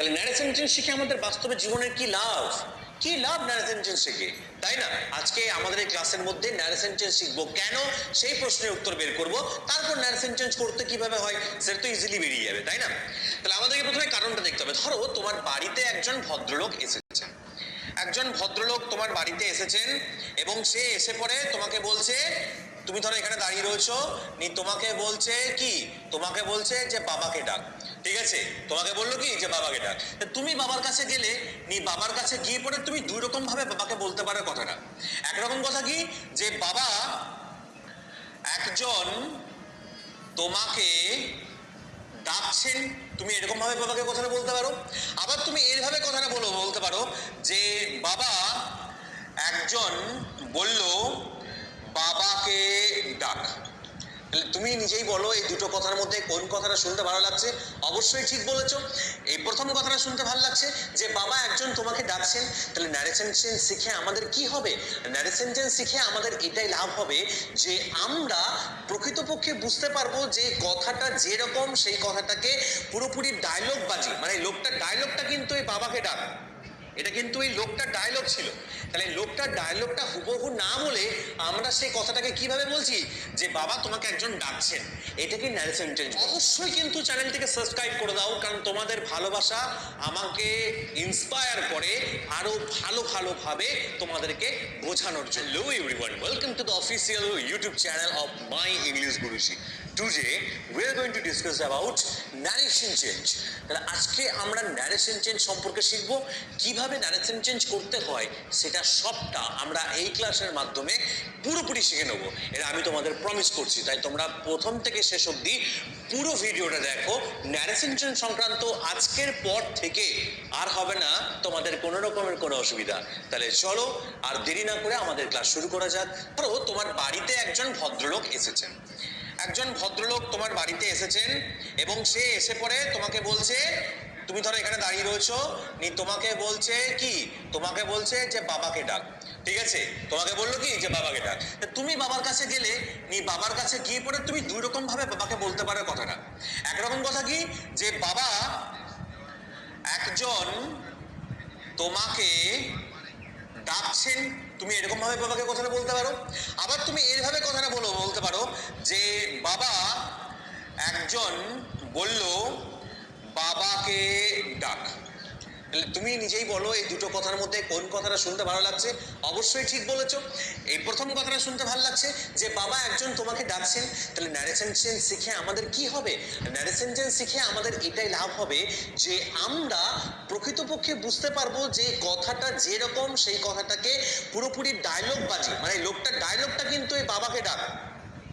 তাহলে narration change শিখে আমাদের বাস্তবে জীবনের কি লাভ? কি লাভ ন্যারেশন চেঞ্জ শিখে, তাই না? আজকে আমাদের এই ক্লাসের মধ্যে ন্যারেশন চেঞ্জ শিখবো কেন, সেই প্রশ্নের উত্তর বের করব। তারপর ন্যারেশন চেঞ্জ করতে কিভাবে হয় সেটা তো ইজিলি বেরিয়ে যাবে, তাই না? তাহলে আমাদেরকে প্রথমে কারণটা দেখতে হবে। ধরো তোমার বাড়িতে একজন ভদ্রলোক এসেছেন, একজন ভদ্রলোক তোমার বাড়িতে এসেছেন এবং সে এসে পরে তোমাকে বলছে, তুমি ধরো এখানে দাঁড়িয়ে রয়েছো, তোমাকে বলছে কি, তোমাকে বলছে যে বাবাকে ডাক। ঠিক আছে, তোমাকে বললো কি যে বাবাকে ডাক। তুমি বাবার কাছে গেলে, বাবার কাছে গিয়ে পরে তুমি দুই রকম ভাবে বাবাকে বলতে পারো কথাটা। একরকম কথা কি, যে বাবা একজন তোমাকে ডাকছেন, তুমি এরকম ভাবে বাবাকে কথাটা বলতে পারো। আবার তুমি এইভাবে কথাটা বলতে পারো যে বাবা একজন বলল বাবাকে ডাক। তুমি নিজেই বলো এই দুটো কথার মধ্যে কোন কথাটা শুনতে ভালো লাগছে? অবশ্যই ঠিক বলেছো, এই প্রথম কথাটা শুনতে ভালো লাগছে যে বাবা একজন তোমাকে ডাকছেন। তাহলে ন্যারেশন চেঞ্জ শিখে আমাদের কি হবে? ন্যারেশন চেঞ্জ শিখে আমাদের এটাই লাভ হবে যে আমরা প্রকৃতপক্ষে বুঝতে পারবো যে কথাটা যেরকম সেই কথাটাকে পুরোপুরি ডায়লগ বাজি, মানে লোকটার ডায়লগটা কিন্তু এই বাবাকে ডাক, এটা কিন্তু এই লোকটার ডায়লগ ছিল। তাহলে লোকটার ডায়লগটা হুবহু না বলে আমরা সেই কথাটাকে কিভাবে বলছি যে বাবা তোমাকে একজন ডাকছেন, এটাকে ন্যারেশন চেঞ্জ। অবশ্যই কিন্তু চ্যানেলটিকে সাবস্ক্রাইব করে দাও, কারণ তোমাদের ভালোবাসা আমাকে ইন্সপায়ার করে আরো ভালোভাবে তোমাদেরকে বোঝানোর জন্য। Hello everyone, welcome to the official YouTube channel of my English Guruji. Today we are going to discuss about narration change. তাহলে আজকে আমরা ন্যারেশন চেঞ্জ সম্পর্কে শিখবো, কিভাবে ন্যারেশন চেঞ্জ করতে হয় সেটা সবটা আমরা এই ক্লাসের মাধ্যমে পুরোপুরি শিখে নেবো, এটা আমি তোমাদের প্রমিস করছি। তাই তোমরা প্রথম থেকে শেষ অবধি পুরো ভিডিওটা দেখো। ন্যারেশন চেঞ্জ সংক্রান্ত আজকের পর থেকে আর হবে না তোমাদের কোনো রকমের কোনো অসুবিধা। তাহলে চলো আর দেরি না করে আমাদের ক্লাস শুরু করা যাক। ধরো তোমার বাড়িতে একজন ভদ্রলোক এসেছেন, একজন ভদ্রলোক তোমার বাড়িতে এসেছেন এবং সে এসে পরে তোমাকে বলছে, তুমি ধরো এখানে দাঁড়িয়ে রয়েছো, তোমাকে বলছে কি, তোমাকে বলছে যে বাবাকে ডাক। ঠিক আছে, তোমাকে বললো কি যে বাবাকে ডাক। তুমি বাবার কাছে গেলে, বাবার কাছে গিয়ে পরে তুমি দুই রকম ভাবে বাবাকে বলতে পারো কথাটা। একরকম কথা কি, যে বাবা একজন তোমাকে ডাকছেন, তুমি এরকম ভাবে বাবাকে কথাটা বলতে পারো। আবার তুমি এইভাবে কথাটা বলতে পারো যে বাবা একজন বলল বাবাকে ডাক। তুমি নিজেই বলো এই দুটো কথার মধ্যে কোন কথাটা শুনতে ভালো লাগছে? অবশ্যই ঠিক বলেছো, এই প্রথম কথাটা শুনতে ভালো লাগছে যে বাবা একজন তোমাকে ডাকছেন। তাহলে ন্যারেশন চেঞ্জ শিখে আমাদের কি হবে? ন্যারেশন চেঞ্জ শিখে আমাদের এটাই লাভ হবে যে আমরা প্রকৃতপক্ষে বুঝতে পারবো যে কথাটা যেরকম সেই কথাটাকে পুরোপুরি ডায়লগ বাজি, মানে লোকটার ডায়লগটা কিন্তু এই বাবাকে ডাক,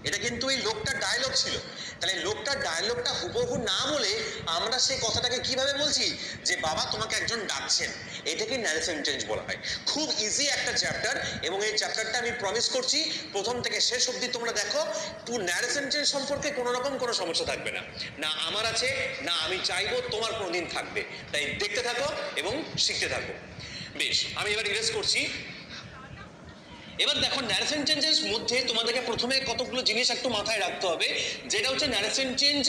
এটা কিন্তু এই লোকটার ডায়লগ ছিল। তাহলে লোকটার ডায়লগটা হুবহু না বলে আমরা সেই কথাটাকে কিভাবে বলছি যে বাবা তোমাকে একজন ডাকছেন, এটাকে ন্যারেশন চেঞ্জ বলা হয়। খুব ইজি একটা চ্যাপ্টার, এবং এই চ্যাপ্টারটা আমি প্রমিস করছি প্রথম থেকে শেষ অবধি তোমরা দেখো, ন্যারেশন চেঞ্জ সম্পর্কে কোনো রকম কোনো সমস্যা থাকবে না, না আমার আছে না আমি চাইবো তোমার কোনোদিন থাকবে। তাই দেখতে থাকো এবং শিখতে থাকো। বেশ, আমি এবার ইরেজ করছি। এবার দেখো ন্যারেশন চেঞ্জের মধ্যে তোমাদেরকে প্রথমে কতগুলো জিনিস একটু মাথায় রাখতে হবে, যেটা হচ্ছে ন্যারেশন চেঞ্জ